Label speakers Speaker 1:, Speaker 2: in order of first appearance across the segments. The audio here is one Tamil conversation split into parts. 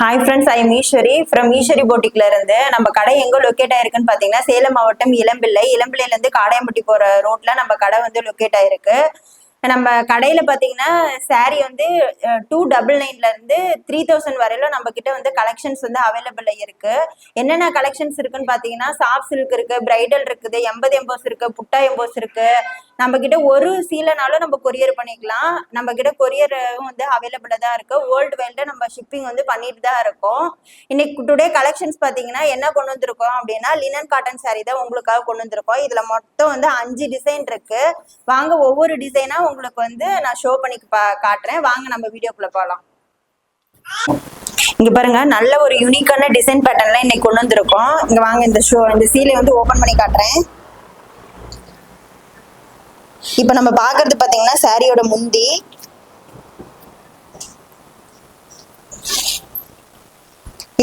Speaker 1: Hi friends, I am Eswari from Eswari போட்டிக்ல இருந்து. நம்ம கடை எங்க லொக்கேட் ஆயிருக்குன்னு பாத்தீங்கன்னா சேலம் மாவட்டம் இளம்பிள்ளையில இருந்து காடையம்பட்டி போற ரோட்ல நம்ம கடை வந்து லொக்கேட் ஆயிருக்கு. நம்ம கடையில பாத்தீங்கன்னா சாரி வந்து 299ல இருந்து 3000 வரையிலும் நம்ம கிட்ட வந்து கலெக்ஷன்ஸ் வந்து அவைலபிள் இருக்கு. என்னென்ன கலெக்ஷன்ஸ் இருக்குன்னு பாத்தீங்கன்னா சாஃப்ட் சில்க் இருக்கு, பிரைடல் இருக்குது, 80 எம்போஸ் இருக்கு, புட்டா எம்போஸ் இருக்கு. நம்ம கிட்ட ஒரு சீலைனாலும் நம்ம கொரியர் பண்ணிக்கலாம். நம்ம கிட்ட கொரியர் வந்து அவைலபிளா தான் இருக்கு. வேர்ல்டு வைல்டு நம்ம ஷிப்பிங் வந்து பண்ணிட்டு தான் இருக்கோம். இன்னைக்கு டுடே கலெக்ஷன்ஸ் பாத்தீங்கன்னா என்ன கொண்டு வந்திருக்கோம் அப்படின்னா லினன் காட்டன் சாரி தான் உங்களுக்காக கொண்டு வந்திருக்கோம். இதுல மொத்தம் வந்து 5 டிசைன் இருக்கு. வாங்க ஒவ்வொரு டிசைனா உங்களுக்கு வந்து நான் ஷோ பண்ணி காட்டுறேன். வாங்க நம்ம வீடியோக்குள்ள போகலாம். இங்க பாருங்க, நல்ல ஒரு யூனிக்கான டிசைன் பேட்டர்ன்ல இன்னைக்கு கொண்டு வந்திருக்கோம். இங்க வாங்க, இந்த சீலை வந்து ஓபன் பண்ணி காட்டுறேன். இப்ப நம்ம பாக்குறது பாத்தீங்கன்னா சாரியோட முந்தி.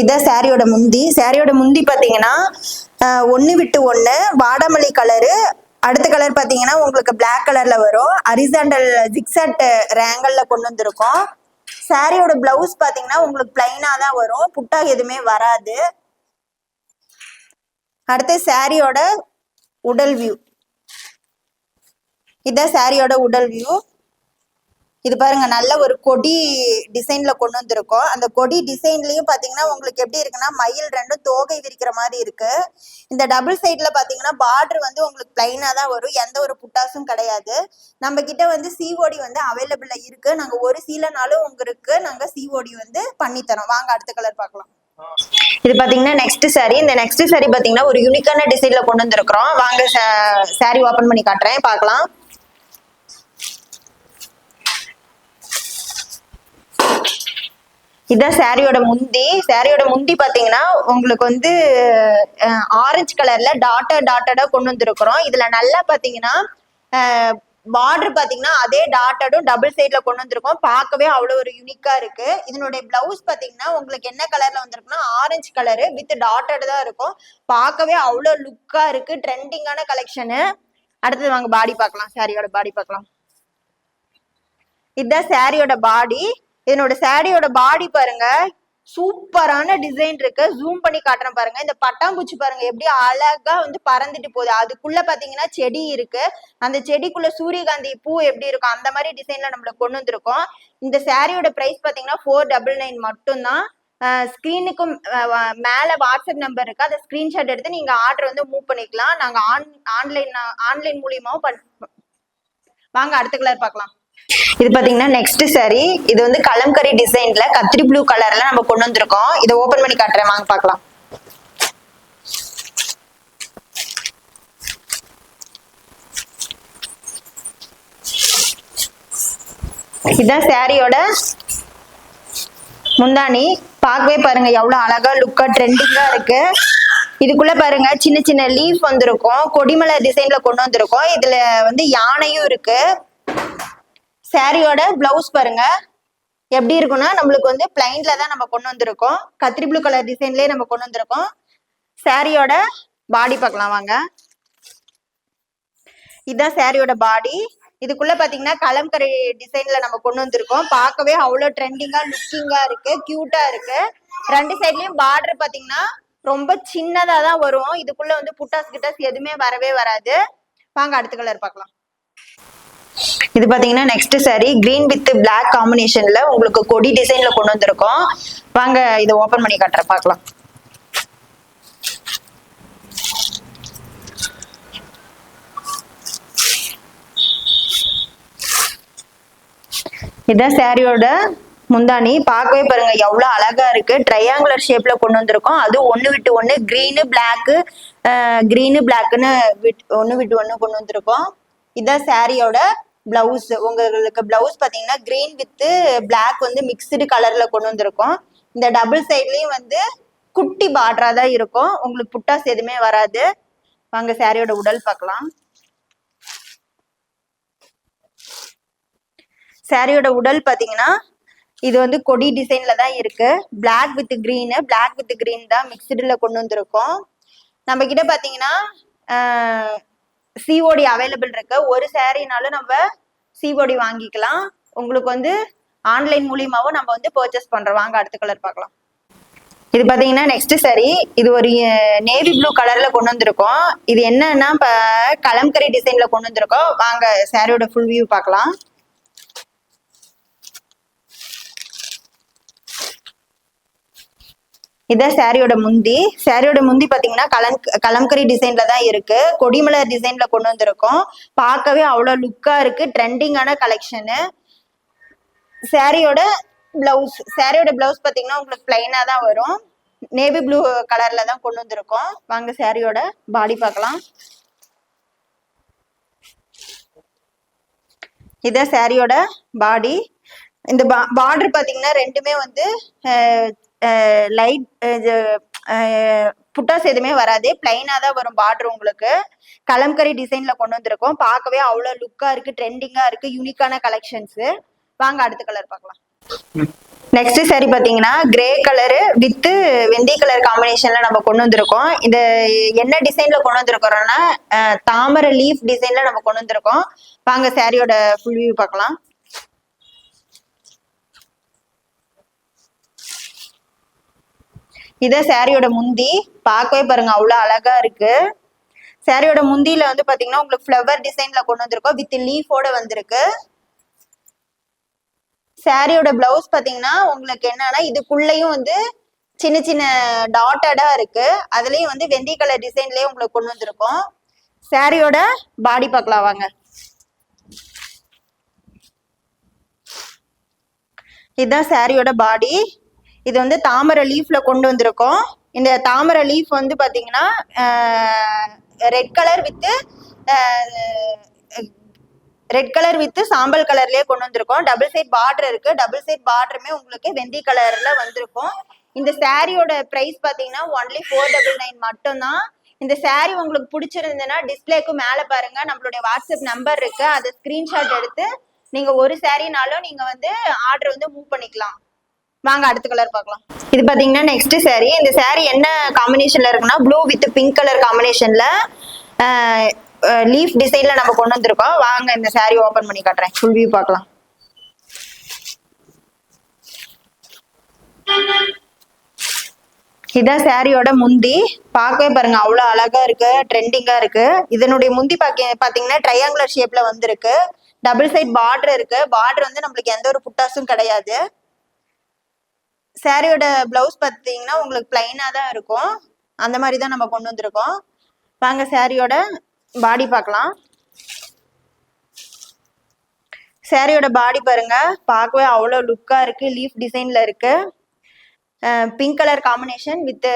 Speaker 1: இதான் சாரியோட முந்தி. சாரியோட முந்தி பாத்தீங்கன்னா ஒன்னு விட்டு ஒன்னு வாடாமல்லி கலரு. அடுத்த கலர் பாத்தீங்கன்னா உங்களுக்கு பிளாக் கலர்ல வரும். ஹரிசாண்டல் ஜிக்ஸாட் ரேங்கல்ல கொண்டு வந்திருக்கோம். சாரியோட பிளவுஸ் பாத்தீங்கன்னா உங்களுக்கு பிளைனா தான் வரும், புட்டா எதுவுமே வராது. அடுத்து சாரியோட உடல் வியூ. இதான் சாரியோட உடல் வியூ. இது பாருங்க, நல்ல ஒரு கொடி டிசைன்ல கொண்டு வந்திருக்கோம். அந்த கொடி டிசைன்லயும் பாத்தீங்கன்னா உங்களுக்கு எப்படி இருக்குன்னா மயில் ரெண்டும் தோகை விரிக்கிற மாதிரி இருக்கு. இந்த டபுள் சைட்ல பாத்தீங்கன்னா பார்டர் வந்து உங்களுக்கு பிளைனா தான் வரும், எந்த ஒரு புட்டாஸும் கிடையாது. நம்ம கிட்ட வந்து சிஓடி வந்து அவைலபிளா இருக்கு. நாங்க ஒரு சீலைனாலும் உங்களுக்கு நாங்க சிஓடி வந்து பண்ணி தரோம். வாங்க அடுத்த கலர் பார்க்கலாம். இது பாத்தீங்கன்னா நெக்ஸ்ட் சாரி. இந்த நெக்ஸ்ட் சாரி பாத்தீங்கன்னா ஒரு யூனிக்கான டிசைன்ல கொண்டு வந்திருக்கிறோம். வாங்க சாரி ஓபன் பண்ணி காட்டுறேன், பார்க்கலாம். இதான் சாரியோட முந்தி. சாரியோட முந்தி பாத்தீங்கன்னா உங்களுக்கு வந்து ஆரஞ்சு கலர்ல டாட்டடா கொண்டு வந்திருக்கிறோம். இதுல நல்லா பாத்தீங்கன்னா பார்டர் பாத்தீங்கன்னா அதே டாட்டடும் டபுள் சைட்ல கொண்டு வந்திருக்கோம். பார்க்கவே அவ்வளவு ஒரு யூனிக்கா இருக்கு. இதனுடைய பிளவுஸ் பாத்தீங்கன்னா உங்களுக்கு என்ன கலர்ல வந்திருக்குன்னா ஆரஞ்சு கலரு வித் டாட்டட் தான் இருக்கும். பார்க்கவே அவ்வளவு லுக்கா இருக்கு. ட்ரெண்டிங்கான கலெக்ஷனு. அடுத்தது வாங்க பாடி பார்க்கலாம். சாரியோட பாடி பார்க்கலாம். இதுதான் சாரியோட பாடி. இதனோட சாரியோட பாடி பாருங்க, சூப்பரான டிசைன் இருக்கு. ஜூம் பண்ணி காட்டுறேன் பாருங்க. இந்த பட்டாம்பூச்சி பாருங்க எப்படி அழகா வந்து பறந்துட்டு போகுது. அதுக்குள்ள பாத்தீங்கன்னா செடி இருக்கு. அந்த செடிக்குள்ள சூரியகாந்தி பூ எப்படி இருக்கும் அந்த மாதிரி டிசைன்ல நம்மள கொண்டு வந்திருக்கோம். இந்த சாரியோட பிரைஸ் பாத்தீங்கன்னா 499 மட்டும்தான். ஸ்கிரீனுக்கும் மேல வாட்ஸ்அப் நம்பர் இருக்கு. அதை ஸ்கிரீன்ஷாட் எடுத்து நீங்க ஆர்டர் வந்து மூவ் பண்ணிக்கலாம். நாங்க ஆன்லைன் மூலியமாவும் வாங்க அடுத்த கலர் பார்க்கலாம். இது பாத்தீங்கன்னா நெக்ஸ்ட் சாரி. இது வந்து கலம்கரி டிசைன்ல கத்திரி ப்ளூ கலர்ல நம்ம கொண்டு வந்திருக்கோம். இதை ஓபன் பண்ணி காட்டுறேன், வாங்க பார்க்கலாம். இதுதான் சாரியோட முந்தானி. பார்க்கவே பாருங்க எவ்வளவு அழகா லுக்கா ட்ரெண்டிங்கா இருக்கு. இதுக்குள்ள பாருங்க சின்ன சின்ன லீஃப் வந்திருக்கும், கொடிமலை டிசைன்ல கொண்டு வந்திருக்கோம். இதுல வந்து யானையும் இருக்கு. சாரியோட பிளவுஸ் பாருங்க எப்படி இருக்குன்னா நம்மளுக்கு வந்து பிளைன்ல தான் நம்ம கொண்டு வந்திருக்கோம். கத்திரி ப்ளூ கலர் டிசைன்லயே நம்ம கொண்டு வந்திருக்கோம். சாரியோட பாடி பார்க்கலாம் வாங்க. இதுதான் சாரியோட பாடி. இதுக்குள்ள பாத்தீங்கன்னா கலம்கரி டிசைன்ல நம்ம கொண்டு வந்திருக்கோம். பார்க்கவே அவ்வளவு ட்ரெண்டிங்கா லுக்கிங்கா இருக்கு, கியூட்டா இருக்கு. ரெண்டு சைட்லயும் பார்டர் பாத்தீங்கன்னா ரொம்ப சின்னதா தான் வரும். இதுக்குள்ள வந்து புட்டாஸ் கிட்டாஸ் எதுவுமே வரவே வராது. வாங்க அடுத்த கலர் பார்க்கலாம். இது பாத்தீங்கன்னா next sari green with black காம்பினேஷன்ல உங்களுக்கு கொடி டிசைன்ல கொண்டு வந்திருக்கோம். வாங்க இதை ஓபன் பண்ணி காட்டுறேன், பார்க்கலாம். இதான் சாரியோட முந்தானி. பார்க்கவே பாருங்க எவ்வளவு அழகா இருக்கு. ட்ரையாங்குலர் ஷேப்ல கொண்டு வந்திருக்கோம். அது ஒன்னு விட்டு ஒன்னு கிரீனு பிளாக்கு ஒன்னு விட்டு ஒன்னு கொண்டு வந்திருக்கோம். இதான் சாரியோட பிளவுஸ். உங்களுக்கு பிளவுஸ் பாத்தீங்கன்னா கிரீன் வித் பிளாக் வந்து மிக்ஸ்டு கலர்ல கொண்டு வந்திருக்கோம். இந்த டபுள் சைட்லயும் வந்து குட்டி பார்டரா தான் இருக்கும், உங்களுக்கு புட்டாஸ் எதுவுமே வராது. வாங்க சாரியோட உடல் பார்க்கலாம். சாரியோட உடல் பாத்தீங்கன்னா இது வந்து கொடி டிசைன்ல தான் இருக்கு. பிளாக் வித் கிரீன் தான் மிக்ஸ்டுல கொண்டு வந்திருக்கோம். நம்ம கிட்ட பாத்தீங்கன்னா சிஓடி அவைலபிள் இருக்கு. ஒரு சாரினாலும் நம்ம சிஓடி வாங்கிக்கலாம். உங்களுக்கு வந்து ஆன்லைன் மூலியமாவும் நம்ம வந்து பர்ச்சேஸ் பண்றோம். வாங்க அடுத்த கலர் பார்க்கலாம். இது பாத்தீங்கன்னா நெக்ஸ்ட் சாரி. இது ஒரு நேவி ப்ளூ கலர்ல கொண்டு வந்திருக்கோம். இது என்னன்னா இப்ப கலம்கரி டிசைன்ல கொண்டு வந்திருக்கோம். வாங்க சாரியோட ஃபுல் வியூ பார்க்கலாம். இதான் சாரியோட முந்தி. சாரியோட முந்தி பாத்தீங்கன்னா கலம்கரி டிசைன்ல தான் இருக்கு. கொடிமலர் டிசைன்ல கொண்டு வந்திருக்கோம். பார்க்கவே அவ்வளவு லுக்கா இருக்கு. ட்ரெண்டிங்கான கலெக்ஷனு. சாரியோட பிளவுஸ் பாத்தீங்கன்னா உங்களுக்கு பிளைனா தான் வரும். நேவி ப்ளூ கலர்ல தான் கொண்டு வந்திருக்கோம். வாங்க சாரியோட பாடி பார்க்கலாம். இதான் சாரியோட பாடி. இந்த பார்டர் பாத்தீங்கன்னா ரெண்டுமே வந்து லைட் புட்டாஸ் எதுவுமே வராது. பிளைனா தான் வரும் பார்டர். உங்களுக்கு கலம்கரி டிசைன்ல கொண்டு வந்திருக்கோம். பார்க்கவே அவ்வளவு லுக்கா இருக்கு. ட்ரெண்டிங்கா இருக்கு. யூனிக்கான கலெக்ஷன்ஸ். வாங்க அடுத்த கலர் பார்க்கலாம். நெக்ஸ்ட் சாரி பாத்தீங்கன்னா கிரே கலரு வித் வெந்தய கலர் காம்பினேஷன்ல நம்ம கொண்டு வந்திருக்கோம். இந்த என்ன டிசைன்ல கொண்டு வந்திருக்கோம்னா தாமரை லீஃப் டிசைன்ல நம்ம கொண்டு வந்திருக்கோம். வாங்க சாரியோட ஃபுல் வியூ பார்க்கலாம். இத சாரியோட முந்தி. பார்க்கவே பாருங்க அவ்வளவு அழகா இருக்கு. சாரியோட முந்தியில வந்து பாத்தீங்கன்னா உங்களுக்கு ஃப்ளவர் டிசைன்ல கொண்டு வந்திருக்கோம். வித் லீஃபோட வந்திருக்கு. சாரியோட பிளவுஸ் பாத்தீங்கன்னா உங்களுக்கு என்னன்னா இதுக்குள்ளயும் வந்து சின்ன சின்ன டாட்டடா இருக்கு. அதுலயும் வந்து வெந்தய கலர் டிசைன்லயே உங்களுக்கு கொண்டு வந்திருக்கோம். சாரியோட பாடி பார்க்கலாம் வாங்க. இதுதான் சாரியோட பாடி. இது வந்து தாமரை லீஃப்ல கொண்டு வந்திருக்கோம். இந்த தாமரை லீஃப் வந்து பாத்தீங்கன்னா ரெட் கலர் வித் சாம்பல் கலர்லயே கொண்டு வந்திருக்கோம். டபுள் சைட் பார்டர் இருக்கு. டபுள் சைட் பார்டருமே உங்களுக்கு வெந்தய கலர்ல வந்திருக்கும். இந்த சாரியோட பிரைஸ் பாத்தீங்கன்னா ஒன்லி 499 மட்டும்தான். இந்த சாரி உங்களுக்கு பிடிச்சிருந்ததுன்னா டிஸ்பிளேக்கு மேல பாருங்க நம்மளுடைய வாட்ஸ்அப் நம்பர் இருக்கு. அதை ஸ்கிரீன்ஷாட் எடுத்து நீங்க ஒரு சாரினாலும் நீங்க வந்து ஆர்டர் வந்து மூவ் பண்ணிக்கலாம். வாங்க அடுத்த கலர் பார்க்கலாம். இது பாத்தீங்கன்னா நெக்ஸ்ட் சாரி. இந்த சாரி என்ன காம்பினேஷன்ல இருக்குன்னா ப்ளூ வித் பிங்க் கலர் காம்பினேஷன்ல லீஃப் டிசைன்ல நம்ம கொண்டு வந்திருக்கோம். வாங்க இந்த சாரி ஓபன் பண்ணி காட்டுறேன். ஃபுல் வியூ பார்க்கலாம். இதான் சாரியோட முந்தி. பார்க்கவே பாருங்க அவ்வளவு அழகா இருக்கு. ட்ரெண்டிங்கா இருக்கு. இதனுடைய முந்தி பாத்தீங்கன்னா ட்ரையாங்குலர் ஷேப்ல வந்திருக்கு. டபுள் சைட் பார்டர் இருக்கு. பார்டர் வந்து நம்மளுக்கு எந்த ஒரு புட்டாஸும் கிடையாது. சாரியோட பிளவுஸ் பாத்தீங்கன்னா உங்களுக்கு பிளைனா தான் இருக்கும். அந்த மாதிரி தான் நம்ம கொண்டு வந்திருக்கோம். வாங்க சாரியோட பாடி பார்க்கலாம். சாரியோட பாடி பாருங்க பார்க்கவே அவ்வளவு லுக்கா இருக்கு. லீஃப் டிசைன்ல இருக்கு. Pink colour combination with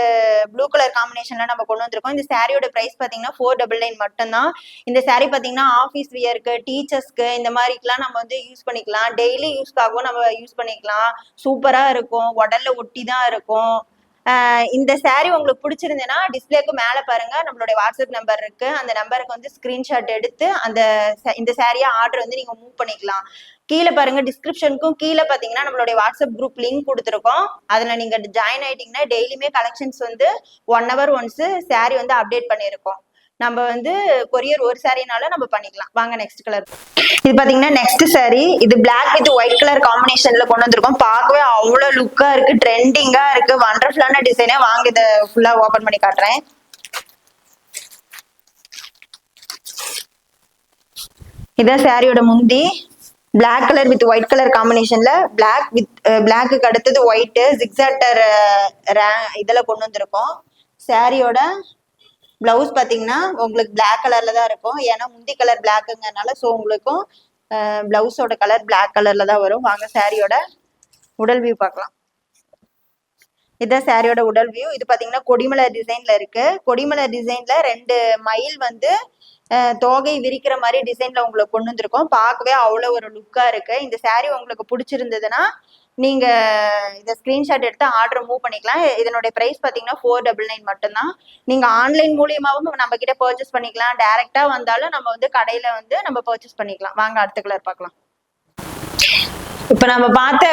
Speaker 1: blue colour காம்பினேஷன்ல நம்ம கொண்டு வந்திருக்கோம். இந்த சாரியோட பிரைஸ் பாத்தீங்கன்னா 499 மட்டும்தான். இந்த சாரி பாத்தீங்கன்னா ஆஃபீஸ் வியருக்கு, டீச்சர்ஸ்க்கு இந்த மாதிரிக்கெல்லாம் நம்ம வந்து யூஸ் பண்ணிக்கலாம். டெய்லி யூஸ்க்காகவும் நம்ம யூஸ் பண்ணிக்கலாம். சூப்பரா இருக்கும். உடல்ல ஒட்டி தான் இருக்கும். இந்த சாரி உங்களுக்கு பிடிச்சிருந்ததுன்னா டிஸ்பிளேக்கு மேல பாருங்க நம்மளுடைய வாட்ஸ்அப் நம்பர் இருக்கு. அந்த நம்பருக்கு வந்து ஸ்கிரீன்ஷாட் எடுத்து இந்த சாரியா ஆர்டர் வந்து நீங்க மூவ் பண்ணிக்கலாம். கீழே பாருங்க டிஸ்கிரிப்ஷனுக்கும் கீழே பாத்தீங்கன்னா நம்மளுடைய வாட்ஸ்அப் குரூப் லிங்க் கொடுத்துருக்கோம். அதுல நீங்க ஜாயின் ஆயிட்டீங்கன்னா டெய்லியுமே கலெக்ஷன்ஸ் வந்து 1 hour ஒன்ஸ் சாரி வந்து அப்டேட் பண்ணிருக்கோம். நம்ம வந்து கொரியர் ஒரு சாரினாலும் நம்ம பண்ணிக்கலாம். வாங்க நெக்ஸ்ட் கலர். இது பாத்தீங்கன்னா நெக்ஸ்ட் சாரி. இது பிளாக் வித் ஒயிட் கலர் காம்பினேஷன்ல கொண்டு வந்திருக்கோம். பார்க்கவே அவ்வளவு லுக்கா இருக்கு. ட்ரெண்டிங்கா இருக்கு. வண்டர்ஃபுல்லான டிசைனே. வாங்க இதை ஃபுல்லா ஓபன் பண்ணி காட்டுறேன். இதான் சாரியோட முந்தி. Black colour with white colour காம்பினேஷன்ல பிளாக்கு அடுத்தது ஒயிட் ஜிக்ஸாக்டர் இதுல கொண்டு வந்திருக்கோம். சாரியோட பிளவுஸ் பாத்தீங்கன்னா உங்களுக்கு பிளாக் கலர்ல தான் இருக்கும். ஏன்னா முந்தி கலர் பிளாக்குங்கிறதுனால ஸோ உங்களுக்கும் பிளவுஸோட கலர் பிளாக் கலர்ல தான் வரும். வாங்க சாரியோட உடல் வியூ பார்க்கலாம். இதுதான் சாரியோட உடல் வியூ. இது பாத்தீங்கன்னா கொடிமலர் டிசைன்ல இருக்கு. கொடிமலர் டிசைன்ல 2 மயில் வந்து தோகை விரிக்கிற மாதிரி டிசைன்ல உங்களுக்கு கொண்டு வந்திருக்கோம். பார்க்கவே அவ்வளவு ஒரு லுக்கா இருக்கு. இந்த சாரி உங்களுக்கு பிடிச்சிருந்ததுன்னா நீங்க இதை ஸ்கிரீன்ஷாட் எடுத்து ஆர்டர் மூவ் பண்ணிக்கலாம். இதனுடைய பிரைஸ் பாத்தீங்கன்னா 499 மட்டும்தான். நீங்க ஆன்லைன் மூலியமாவும் நம்ம கிட்ட பர்ச்சேஸ் பண்ணிக்கலாம். டைரக்டா வந்தாலும் நம்ம வந்து கடையில வந்து நம்ம பர்ச்சேஸ் பண்ணிக்கலாம். வாங்க அடுத்த கலர் பார்க்கலாம். இப்ப நம்ம பார்த்த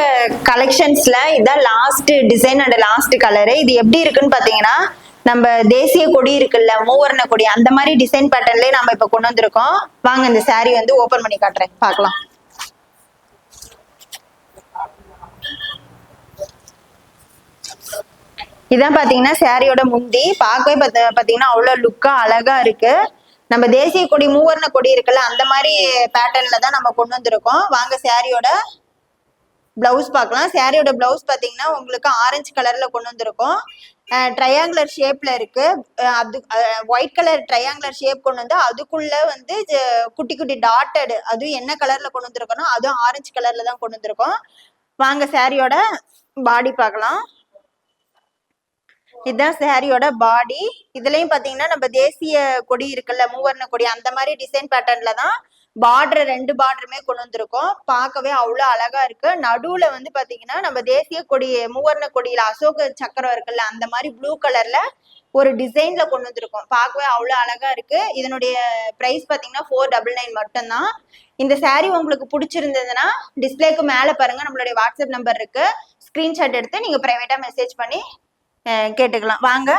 Speaker 1: கலெக்ஷன்ஸ்ல இதான் last design and last colour. இது எப்படி இருக்குன்னு பாத்தீங்கன்னா நம்ம தேசிய கொடி இருக்குல்ல மூவர்ண கொடி அந்த மாதிரி டிசைன் பேட்டர்ன்லயே நம்ம இப்ப கொண்டு வந்திருக்கோம். வாங்க இந்த சாரி வந்து ஓபன் பண்ணி காட்டுறேன் பார்க்கலாம். இதான் பாத்தீங்கன்னா சாரியோட முந்தி பார்க்கவே பாத்தீங்கன்னா அவ்வளவு லுக்கா அழகா இருக்கு. நம்ம தேசிய கொடி மூவர்ண கொடி இருக்குல்ல அந்த மாதிரி பேட்டர்ன்ல தான் நம்ம கொண்டு வந்திருக்கோம். வாங்க சாரியோட பிளவுஸ் பார்க்கலாம். சாரியோட பிளவுஸ் பாத்தீங்கன்னா உங்களுக்கு ஆரஞ்சு கலர்ல கொண்டு வந்திருக்கோம். ட்ரையாங்குலர் ஷேப்ல இருக்கு. அது ஒயிட் கலர் ட்ரையாங்குலர் ஷேப் கொண்டு வந்து அதுக்குள்ள வந்து குட்டி குட்டி டாட்டட், அதுவும் என்ன கலர்ல கொண்டு வந்திருக்கோம், அதுவும் ஆரஞ்சு கலர்ல தான் கொண்டு வந்திருக்கோம். வாங்க சாரியோட பாடி பார்க்கலாம். இதுதான் சாரியோட பாடி. இதுலயும் பாத்தீங்கன்னா நம்ம தேசிய கொடி இருக்குல்ல மூவர்ண கொடி அந்த மாதிரி டிசைன் பேட்டர்ன்ல தான் பார்டர் 2 பார்டருமே கொண்டு வந்திருக்கோம். பார்க்கவே அவ்வளவு அழகா இருக்கு. நடுவுல வந்து பாத்தீங்கன்னா நம்ம தேசிய கொடி மூவர்ண கொடியில அசோக சக்கரம் இருக்குல்ல அந்த மாதிரி ப்ளூ கலர்ல ஒரு டிசைன்ல கொண்டு வந்திருக்கோம். பார்க்கவே அவ்வளவு அழகா இருக்கு. இதனுடைய பிரைஸ் பாத்தீங்கன்னா 499 மட்டும்தான். இந்த சாரி உங்களுக்கு பிடிச்சிருந்ததுன்னா டிஸ்பிளேக்கு மேல பாருங்க நம்மளுடைய வாட்ஸ்அப் நம்பர் இருக்கு. ஸ்கிரீன்ஷாட் எடுத்து நீங்க பிரைவேட்டா மெசேஜ் பண்ணி கேட்டுக்கலாம். வாங்க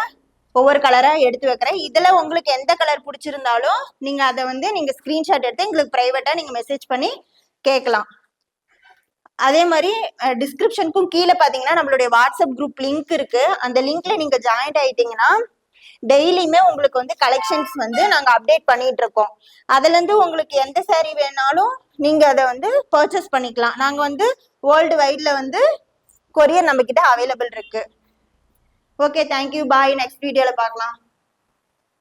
Speaker 1: ஒவ்வொரு கலரா எடுத்து வைக்கிறேன். இதுல உங்களுக்கு எந்த கலர் பிடிச்சிருந்தாலும் நீங்க அதை வந்து நீங்க ஸ்கிரீன்ஷாட் எடுத்து எங்களுக்கு பிரைவேட்டா நீங்க மெசேஜ் பண்ணி கேட்கலாம். அதே மாதிரி டிஸ்கிரிப்ஷனுக்கும் கீழே பாத்தீங்கன்னா நம்மளுடைய வாட்ஸ்அப் குரூப் லிங்க் இருக்கு. அந்த லிங்க்ல நீங்க ஜாயின் ஆயிட்டீங்கன்னா டெய்லியுமே உங்களுக்கு வந்து கலெக்ஷன்ஸ் வந்து நாங்க அப்டேட் பண்ணிட்டு இருக்கோம். அதுல இருந்து உங்களுக்கு எந்த சாரி வேணாலும் நீங்க அதை வந்து பர்ச்சேஸ் பண்ணிக்கலாம். நாங்க வந்து வேர்ல்டு வைட்ல வந்து கொரியர் நம்ம கிட்ட அவைலபிள் இருக்கு. ஓகே, தேங்க்யூ, பாய். நெக்ஸ்ட் வீடியோல பார்க்கலாம்.